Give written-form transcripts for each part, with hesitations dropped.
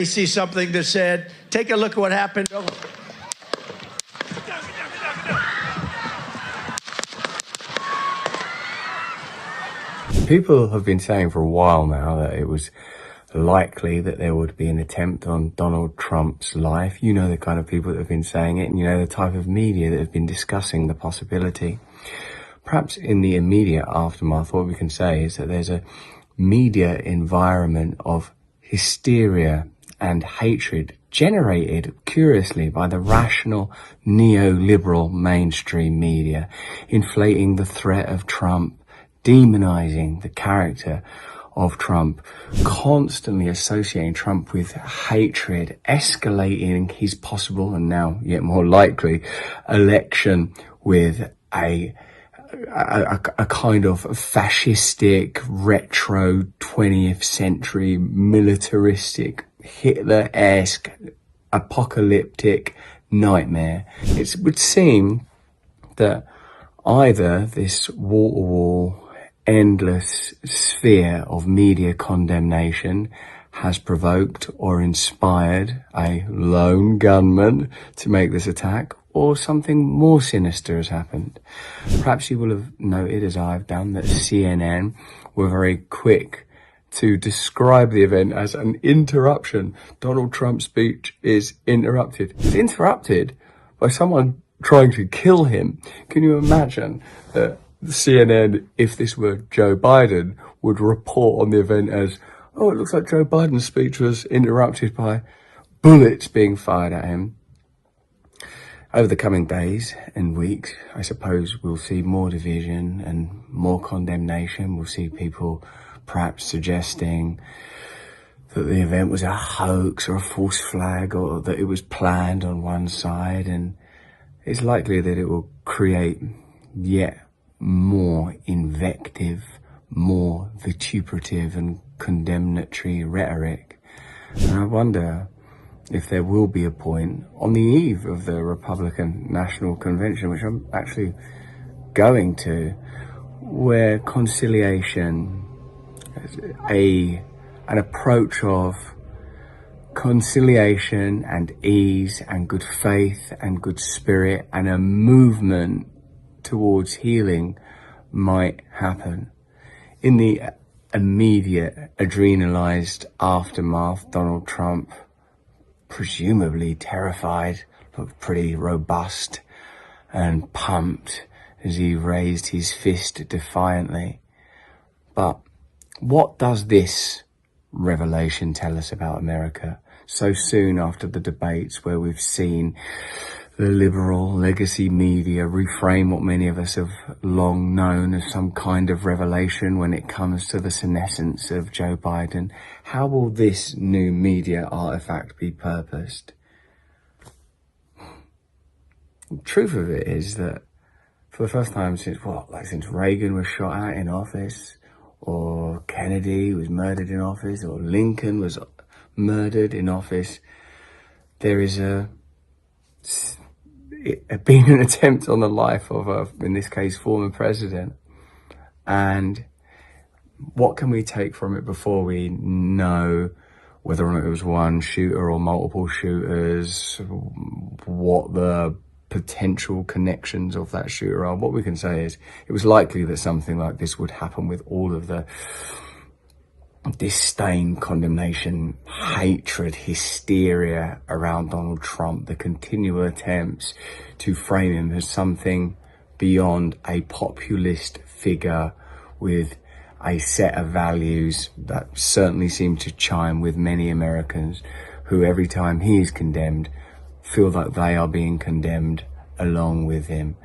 see something that said, take a look at what happened. Oh. People have been saying for a while now that it was likely that there would be an attempt on Donald Trump's life. You know the kind of people that have been saying it, and you know the type of media that have been discussing the possibility. Perhaps in the immediate aftermath, what we can say is that there's a media environment of hysteria and hatred generated, curiously, by the rational neoliberal mainstream media, inflating the threat of Trump, demonizing the character of Trump, constantly associating Trump with hatred, escalating his possible and now yet more likely election with a kind of fascistic, retro 20th century, militaristic, Hitler-esque, apocalyptic nightmare. It would seem that either this wall-to-wall, endless sphere of media condemnation has provoked or inspired a lone gunman to make this attack, or something more sinister has happened. Perhaps you will have noted, as I've done, that CNN were very quick to describe the event as an interruption. Donald Trump's speech is interrupted. It's interrupted by someone trying to kill him. Can you imagine that CNN, if this were Joe Biden, would report on the event as, oh, it looks like Joe Biden's speech was interrupted by bullets being fired at him. Over the coming days and weeks, I suppose we'll see more division and more condemnation. We'll see people perhaps suggesting that the event was a hoax or a false flag, or that it was planned on one side, and it's likely that it will create yet more invective, more vituperative and condemnatory rhetoric. And I wonder if there will be a point on the eve of the Republican National Convention, which I'm actually going to, where conciliation, an approach of conciliation and ease and good faith and good spirit and a movement towards healing might happen. In the immediate adrenalized aftermath, Donald Trump, presumably terrified, looked pretty robust and pumped as he raised his fist defiantly. But what does this revelation tell us about America so soon after the debates, where we've seen the liberal legacy media reframe what many of us have long known as some kind of revelation when it comes to the senescence of Joe Biden? How will this new media artifact be purposed? The truth of it is that for the first time since since Reagan was shot at in office, or Kennedy was murdered in office, or Lincoln was murdered in office, there is been an attempt on the life of in this case, former president. And what can we take from it before we know whether or not it was one shooter or multiple shooters, what the potential connections of that shooter are? What we can say is it was likely that something like this would happen with all of the disdain, condemnation, hatred, hysteria around Donald Trump, the continual attempts to frame him as something beyond a populist figure with a set of values that certainly seem to chime with many Americans who, every time he is condemned, feel that they are being condemned along with him.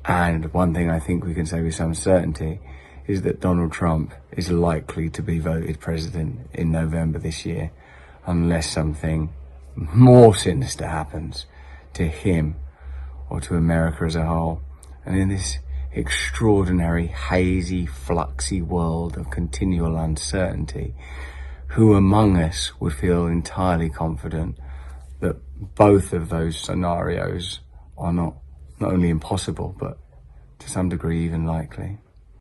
And one thing I think we can say with some certainty is that Donald Trump is likely to be voted president in November this year, unless something more sinister happens to him or to America as a whole. And in this extraordinary, hazy, fluxy world of continual uncertainty, who among us would feel entirely confident that both of those scenarios are not only impossible, but to some degree even likely?